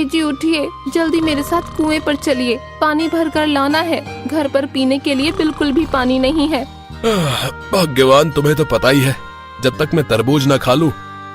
जी उठिए, जल्दी मेरे साथ कुएं पर चलिए, पानी भर कर लाना है। घर पर पीने के लिए बिल्कुल भी पानी नहीं है। भाग्यवान, तुम्हें तो पता ही है, जब तक मैं तरबूज न खा लूं,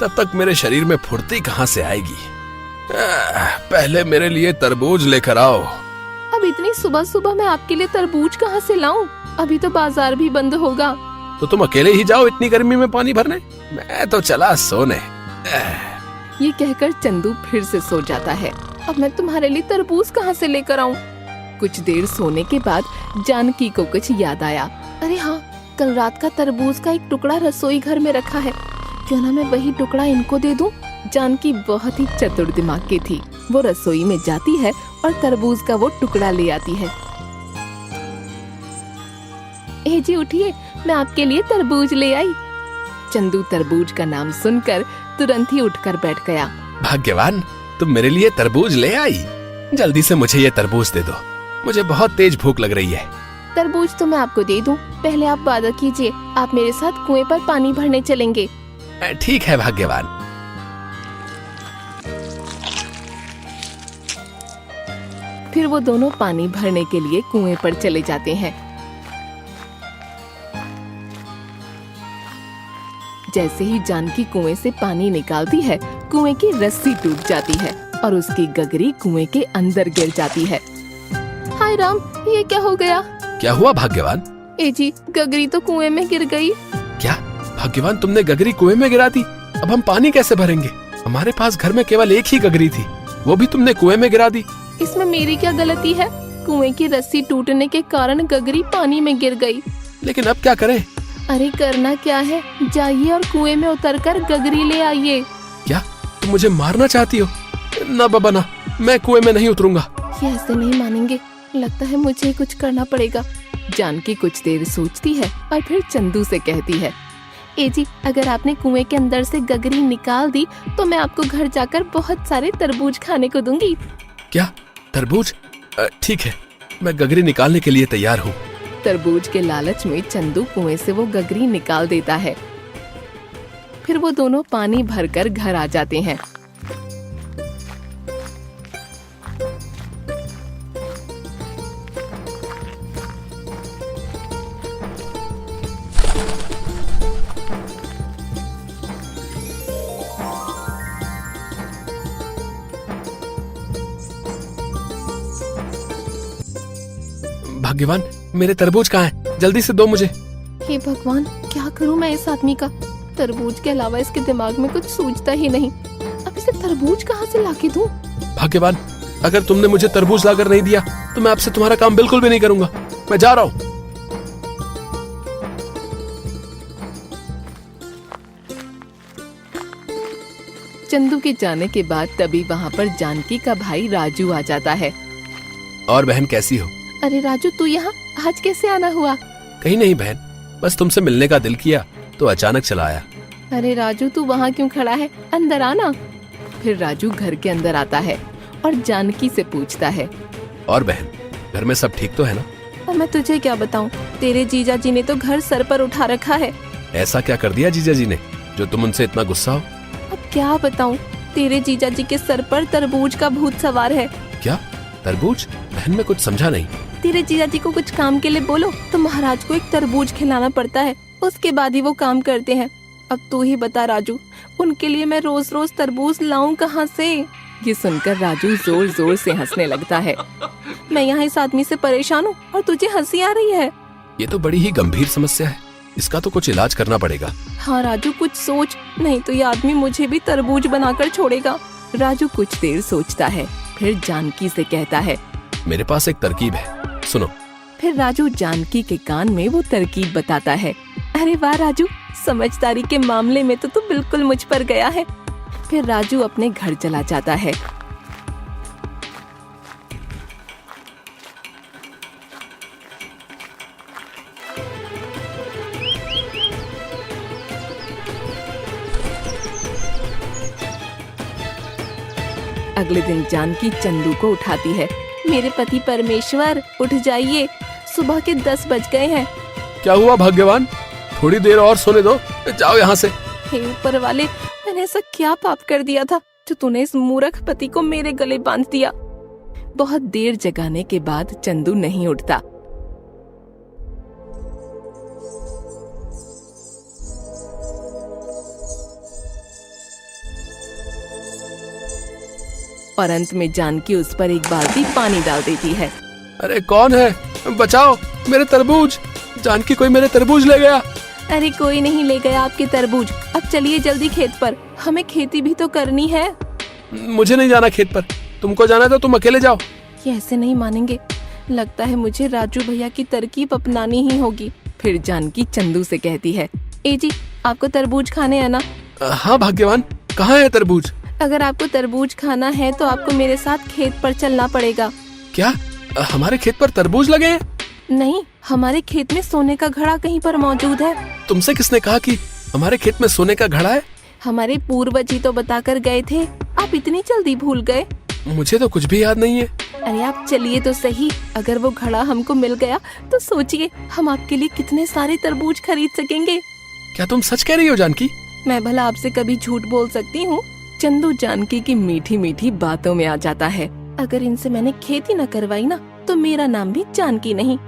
तब तक मेरे शरीर में फुर्ती कहाँ से आएगी। पहले मेरे लिए तरबूज लेकर आओ। अब इतनी सुबह सुबह मैं आपके लिए तरबूज कहाँ से लाऊं? अभी तो बाजार भी बंद होगा। तो तुम अकेले ही जाओ इतनी गर्मी में पानी भरने, मैं तो चला सोने। ये कहकर चंदू फिर से सो जाता है। अब मैं तुम्हारे लिए तरबूज कहाँ से लेकर आऊं? कुछ देर सोने के बाद जानकी को कुछ याद आया। अरे हाँ, कल रात का तरबूज का एक टुकड़ा रसोई घर में रखा है, क्यों ना मैं वही टुकड़ा इनको दे दूं? जानकी बहुत ही चतुर दिमाग की थी। वो रसोई में जाती है और तरबूज का वो टुकड़ा ले आती है। ए जी उठिए, मैं आपके लिए तरबूज ले आई। चंदू तरबूज का नाम सुनकर तुरंत ही उठकर बैठ गया। भाग्यवान, तुम मेरे लिए तरबूज ले आई। जल्दी से मुझे ये तरबूज दे दो, मुझे बहुत तेज भूख लग रही है। तरबूज तो मैं आपको दे दूं, पहले आप वादा कीजिए, आप मेरे साथ कुएं पर पानी भरने चलेंगे। ठीक है भाग्यवान। फिर वो दोनों पानी भरने के लिए कुएं पर चले जाते हैं। जैसे ही जानकी कुएं से पानी निकालती है, कुएं की रस्सी टूट जाती है और उसकी गगरी कुएं के अंदर गिर जाती है। हाय राम, ये क्या हो गया? क्या हुआ भाग्यवान? ए जी, गगरी तो कुएं में गिर गई। क्या भाग्यवान, तुमने गगरी कुएं में गिरा दी? अब हम पानी कैसे भरेंगे? हमारे पास घर में केवल एक ही गगरी थी, वो भी तुमने कुएं में गिरा दी। इसमें मेरी क्या गलती है? कुएं की रस्सी टूटने के कारण गगरी पानी में गिर गई। लेकिन अब क्या करें? अरे करना क्या है, जाइए और कुएं में उतरकर गगरी ले आइए। क्या तुम मुझे मारना चाहती हो? ना बाबा ना, मैं कुएं में नहीं उतरूंगा। ये ऐसे नहीं मानेंगे, लगता है मुझे कुछ करना पड़ेगा। जानकी कुछ देर सोचती है और फिर चंदू से कहती है, ए जी, अगर आपने कुएं के अंदर से गगरी निकाल दी तो मैं आपको घर जाकर बहुत सारे तरबूज खाने को दूंगी। क्या तरबूज? ठीक है, मैं गगरी निकालने के लिए तैयार हूँ। तरबूज के लालच में चंदू कुएं से वो गगरी निकाल देता है। फिर वो दोनों पानी भरकर घर आ जाते हैं। भाग्यवान, मेरे तरबूज कहाँ हैं? जल्दी से दो मुझे। हे भगवान, क्या करूं मैं इस आदमी का? तरबूज के अलावा इसके दिमाग में कुछ सूझता ही नहीं। अब इसे तरबूज कहाँ से लाके दूं? भाग्यवान, अगर तुमने मुझे तरबूज लाकर नहीं दिया तो मैं आपसे तुम्हारा काम बिल्कुल भी नहीं करूंगा। मैं जा रहा हूँ। चंदू के जाने के बाद तभी वहाँ पर जानकी का भाई राजू आ जाता है। और बहन कैसी हो? अरे राजू, तू यहाँ आज कैसे आना हुआ? कहीं नहीं बहन, बस तुमसे मिलने का दिल किया तो अचानक चला आया। अरे राजू, तू वहाँ क्यों खड़ा है? अंदर आना। फिर राजू घर के अंदर आता है और जानकी से पूछता है, और बहन, घर में सब ठीक तो है ना? और मैं तुझे क्या बताऊँ, तेरे जीजा जी ने तो घर सर पर उठा रखा है। ऐसा क्या कर दिया जीजा जी ने जो तुम उनसे इतना गुस्सा हो? अब क्या बताऊँ, तेरे जीजा जी के सर पर तरबूज का भूत सवार है। क्या तरबूज? बहन, मैं कुछ समझा नहीं। तेरे जीजा जी को कुछ काम के लिए बोलो तो महाराज को एक तरबूज खिलाना पड़ता है, उसके बाद ही वो काम करते हैं। अब तू ही बता राजू, उनके लिए मैं रोज रोज तरबूज लाऊं कहाँ से? ये सुनकर राजू जोर जोर से हंसने लगता है। मैं यहाँ इस आदमी से परेशान हूँ और तुझे हंसी आ रही है। ये तो बड़ी ही गंभीर समस्या है, इसका तो कुछ इलाज करना पड़ेगा। हाँ राजू, कुछ सोच, नहीं तो ये आदमी मुझे भी तरबूज बनाकर छोड़ेगा। राजू कुछ देर सोचता है, फिर जानकी से कहता है, मेरे पास एक तरकीब है, सुनो। फिर राजू जानकी के कान में वो तरकीब बताता है। अरे वाह राजू, समझदारी के मामले में तो तू बिल्कुल मुझ पर गया है। फिर राजू अपने घर चला जाता है। अगले दिन जानकी चंदू को उठाती है। मेरे पति परमेश्वर, उठ जाइए, सुबह के 10 बज गए हैं। क्या हुआ भाग्यवान? थोड़ी देर और सोने दो, जाओ यहाँ से। हे ऊपर वाले, मैंने ऐसा क्या पाप कर दिया था जो तूने इस मूर्ख पति को मेरे गले बांध दिया। बहुत देर जगाने के बाद चंदू नहीं उठता। और अंत में जानकी उस पर एक बाल्टी पानी डाल देती है। अरे कौन है? बचाओ मेरे तरबूज! जानकी, कोई मेरे तरबूज ले गया। अरे कोई नहीं ले गया आपके तरबूज। अब चलिए जल्दी खेत पर, हमें खेती भी तो करनी है। मुझे नहीं जाना खेत पर, तुमको जाना तो तुम अकेले जाओ। ये ऐसे नहीं मानेंगे, लगता है मुझे राजू भैया की तरकीब अपनानी ही होगी। फिर जानकी चंदू से कहती है, ए जी, आपको तरबूज खाने है ना? हाँ भाग्यवान, कहाँ है तरबूज? अगर आपको तरबूज खाना है तो आपको मेरे साथ खेत पर चलना पड़ेगा। क्या हमारे खेत पर तरबूज लगे हैं? नहीं, हमारे खेत में सोने का घड़ा कहीं पर मौजूद है। तुमसे किसने कहा कि हमारे खेत में सोने का घड़ा है? हमारे पूर्वज ही तो बताकर गए थे, आप इतनी जल्दी भूल गए? मुझे तो कुछ भी याद नहीं है। अरे आप चलिए तो सही, अगर वो घड़ा हमको मिल गया तो सोचिए हम आपके लिए कितने सारे तरबूज खरीद सकेंगे। क्या तुम सच कह रही हो जानकी? मैं भला आपसे कभी झूठ बोल सकती हूँ? चंदू जानकी की मीठी मीठी बातों में आ जाता है। अगर इनसे मैंने खेती न करवाई ना तो मेरा नाम भी जानकी नहीं।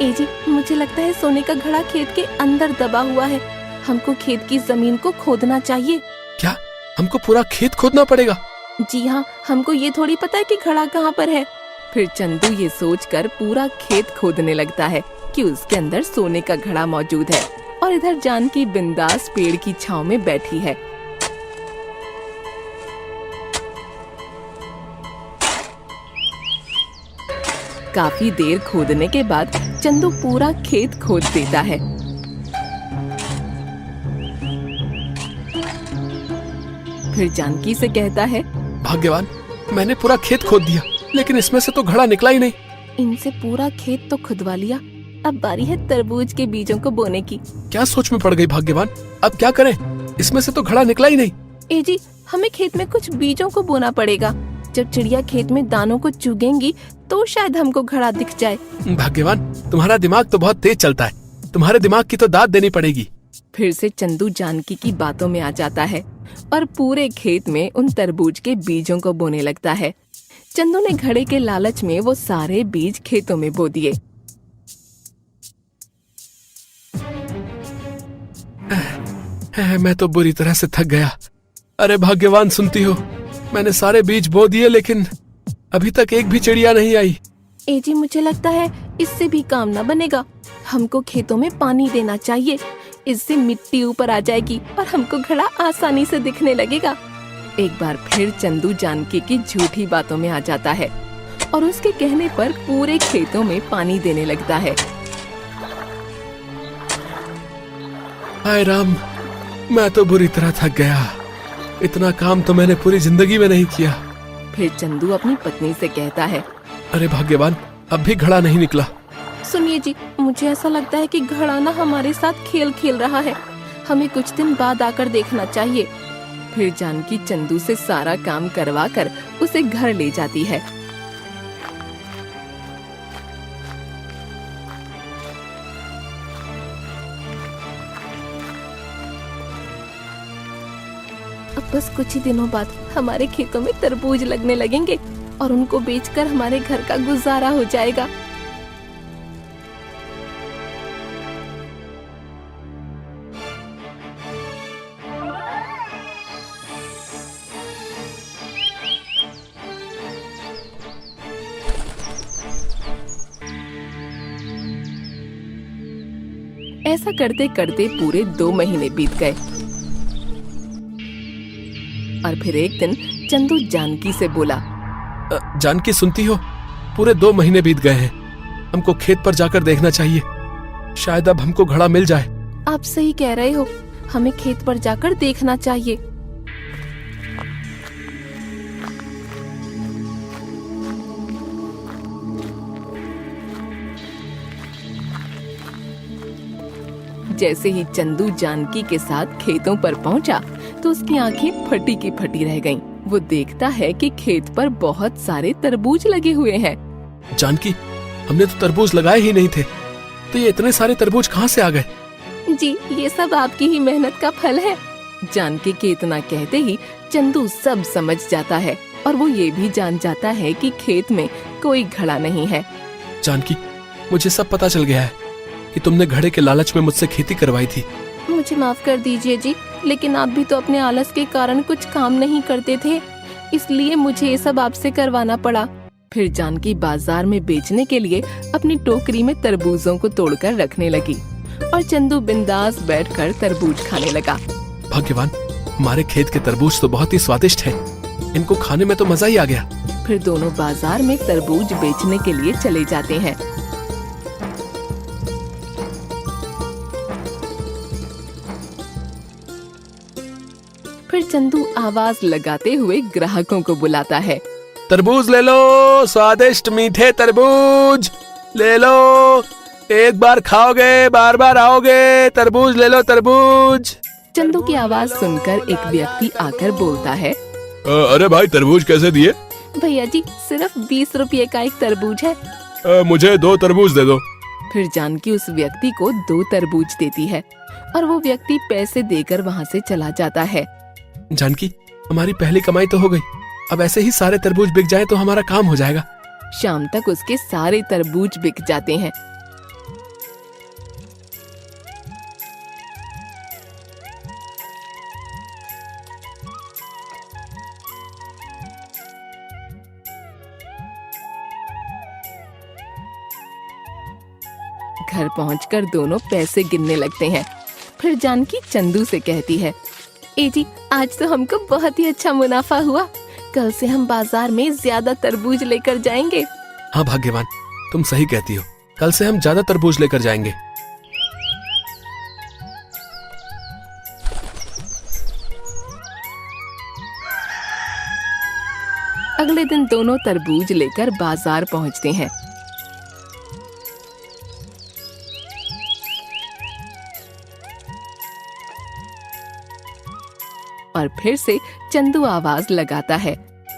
ए जी, मुझे लगता है सोने का घड़ा खेत के अंदर दबा हुआ है। हमको खेत की जमीन को खोदना चाहिए। क्या हमको पूरा खेत खोदना पड़ेगा? जी हाँ, हमको ये थोड़ी पता है कि घड़ा कहाँ पर है। फिर चंदू ये सोचकर पूरा खेत खोदने लगता है कि उसके अंदर सोने का घड़ा मौजूद है और इधर जानकी बिंदास पेड़ की छांव में बैठी है। काफी देर खोदने के बाद चंदू पूरा खेत खोद देता है। फिर जानकी से कहता है, भाग्यवान, मैंने पूरा खेत खोद दिया, लेकिन इसमें से तो घड़ा निकला ही नहीं। इनसे पूरा खेत तो खुदवा लिया, अब बारी है तरबूज के बीजों को बोने की। क्या सोच में पड़ गई भाग्यवान? अब क्या करें? इसमें से तो घड़ा निकला ही नहीं। ए जी, हमें खेत में कुछ बीजों को बोना पड़ेगा। जब चिड़िया खेत में दानों को चुगेंगी तो शायद हमको घड़ा दिख जाए। भाग्यवान, तुम्हारा दिमाग तो बहुत तेज चलता है, तुम्हारे दिमाग की तो दाद देनी पड़ेगी। फिर से चंदू जानकी की बातों में आ जाता है और पूरे खेत में उन तरबूज के बीजों को बोने लगता है। चंदू ने घड़े के लालच में वो सारे बीज खेतों में बो दिए। मैं तो बुरी तरह से थक गया। अरे भाग्यवान, सुनती हो? मैंने सारे बीज बो दिए, लेकिन अभी तक एक भी चिड़िया नहीं आई। ए जी, मुझे लगता है इससे भी काम न बनेगा। हमको खेतों में पानी देना चाहिए, इससे मिट्टी ऊपर आ जाएगी और हमको घड़ा आसानी से दिखने लगेगा। एक बार फिर चंदू जानकी की झूठी बातों में आ जाता है और उसके कहने पर पूरे खेतों में पानी देने लगता है। हाय राम, मैं तो बुरी तरह थक गया। इतना काम तो मैंने पूरी जिंदगी में नहीं किया। फिर चंदू अपनी पत्नी से कहता है, अरे भाग्यवान, अब भी घड़ा नहीं निकला। सुनिए जी, मुझे ऐसा लगता है कि घड़ा ना हमारे साथ खेल खेल रहा है। हमें कुछ दिन बाद आकर देखना चाहिए। फिर जानकी चंदू से सारा काम करवा कर उसे घर ले जाती है। अब बस कुछ ही दिनों बाद हमारे खेतों में तरबूज लगने लगेंगे और उनको बेचकर हमारे घर का गुजारा हो जाएगा। ऐसा करते करते पूरे 2 महीने बीत गए और फिर एक दिन चंदू जानकी से बोला, जानकी, सुनती हो? पूरे 2 महीने बीत गए हैं। हमको खेत पर जाकर देखना चाहिए, शायद अब हमको घड़ा मिल जाए। आप सही कह रहे हो, हमें खेत पर जाकर देखना चाहिए। जैसे ही चंदू जानकी के साथ खेतों पर पहुंचा तो उसकी आंखें फटी की फटी रह गईं। वो देखता है कि खेत पर बहुत सारे तरबूज लगे हुए हैं। जानकी, हमने तो तरबूज लगाए ही नहीं थे, तो ये इतने सारे तरबूज कहाँ से आ गए? जी, ये सब आपकी ही मेहनत का फल है। जानकी के इतना कहते ही चंदू सब समझ जाता है और वो ये भी जान जाता है कि खेत में कोई घड़ा नहीं है। जानकी, मुझे सब पता चल गया है कि तुमने घड़े के लालच में मुझसे खेती करवाई थी। मुझे माफ कर दीजिए जी, लेकिन आप भी तो अपने आलस के कारण कुछ काम नहीं करते थे, इसलिए मुझे ये सब आपसे करवाना पड़ा। फिर जानकी बाजार में बेचने के लिए अपनी टोकरी में तरबूजों को तोड़कर रखने लगी और चंदू बिंदास बैठकर तरबूज खाने लगा। भाग्यवान, हमारे खेत के तरबूज तो बहुत ही स्वादिष्ट हैं। इनको खाने में तो मजा ही आ गया। फिर दोनों बाजार में तरबूज बेचने के लिए चले जाते हैं। फिर चंदू आवाज लगाते हुए ग्राहकों को बुलाता है। तरबूज ले लो, स्वादिष्ट मीठे तरबूज ले लो। एक बार खाओगे बार बार आओगे। तरबूज ले लो, तरबूज। चंदू की आवाज सुनकर एक व्यक्ति आकर बोलता है, अरे भाई, तरबूज कैसे दिए? भैया जी, सिर्फ 20 रुपये का एक तरबूज है। मुझे 2 तरबूज दे दो। फिर जानकी उस व्यक्ति को 2 तरबूज देती है और वो व्यक्ति पैसे देकर वहाँ से चला जाता है। जानकी, हमारी पहली कमाई तो हो गई। अब ऐसे ही सारे तरबूज बिक जाए तो हमारा काम हो जाएगा। शाम तक उसके सारे तरबूज बिक जाते हैं। घर पहुंचकर दोनों पैसे गिनने लगते हैं। फिर जानकी चंदू से कहती है, ए जी, आज तो हमको बहुत ही अच्छा मुनाफा हुआ। कल से हम बाजार में ज्यादा तरबूज लेकर जाएंगे। हाँ भाग्यवान, तुम सही कहती हो। कल से हम ज्यादा तरबूज लेकर जाएंगे। अगले दिन दोनों तरबूज लेकर बाजार पहुंचते हैं। और फिर से चंदू आवाज लगाता है,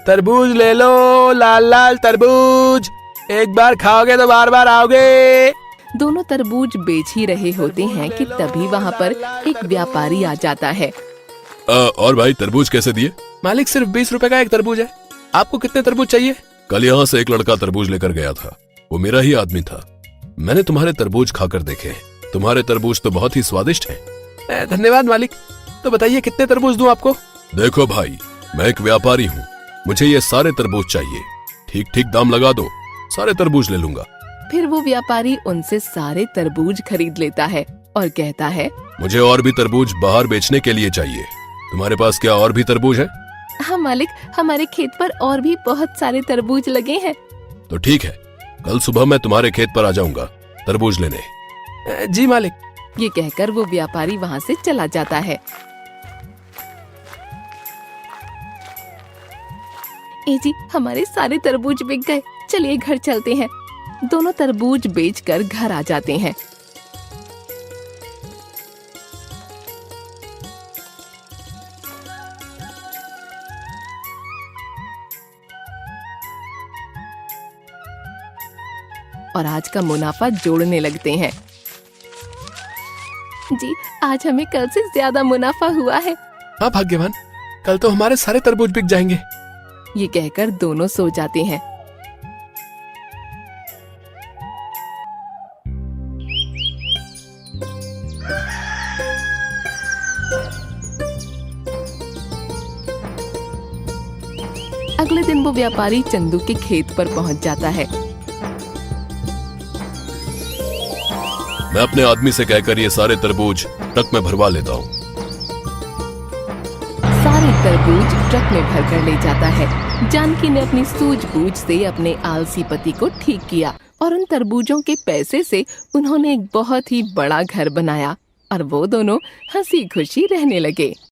तरबूज ले लो, लाल लाल तरबूज। एक बार खाओगे तो बार बार आओगे। दोनों तरबूज बेच ही रहे होते हैं कि तभी वहाँ पर एक व्यापारी आ जाता है। और भाई, तरबूज कैसे दिए? मालिक, सिर्फ 20 रुपए का एक तरबूज है। आपको कितने तरबूज चाहिए? कल यहाँ से एक लड़का तरबूज लेकर गया था। वो मेरा ही आदमी था। मैंने तुम्हारे तरबूज खाकर देखे। तुम्हारे तरबूज तो बहुत ही स्वादिष्ट हैं। धन्यवाद मालिक। तो बताइए, कितने तरबूज दूं आपको? देखो भाई, मैं एक व्यापारी हूँ। मुझे ये सारे तरबूज चाहिए। ठीक ठीक दाम लगा दो, सारे तरबूज ले लूंगा। फिर वो व्यापारी उनसे सारे तरबूज खरीद लेता है और कहता है, मुझे और भी तरबूज बाहर बेचने के लिए चाहिए। तुम्हारे पास क्या और भी तरबूज है? हाँ मालिक, हमारे खेत पर और भी बहुत सारे तरबूज लगे हैं। तो ठीक है, कल सुबह मैं तुम्हारे खेत पर आ जाऊंगा तरबूज लेने। जी मालिक। ये कहकर वो व्यापारी वहाँ से चला जाता है। ए जी, हमारे सारे तरबूज बिक गए। चलिए घर चलते हैं। दोनों तरबूज बेचकर घर आ जाते हैं। और आज का मुनाफा जोड़ने लगते हैं। जी, आज हमें कल से ज्यादा मुनाफा हुआ है। हाँ भाग्यवान, कल तो हमारे सारे तरबूज बिक जाएंगे। ये कहकर दोनों सो जाते हैं। अगले दिन वो व्यापारी चंदू के खेत पर पहुंच जाता है। मैं अपने आदमी से कहकर ये सारे तरबूज ट्रक में भरवा लेता हूँ। सारे तरबूज ट्रक में भरकर ले जाता है। जानकी ने अपनी सूझबूझ से अपने आलसी पति को ठीक किया और उन तरबूजों के पैसे से उन्होंने एक बहुत ही बड़ा घर बनाया और वो दोनों हंसी खुशी रहने लगे।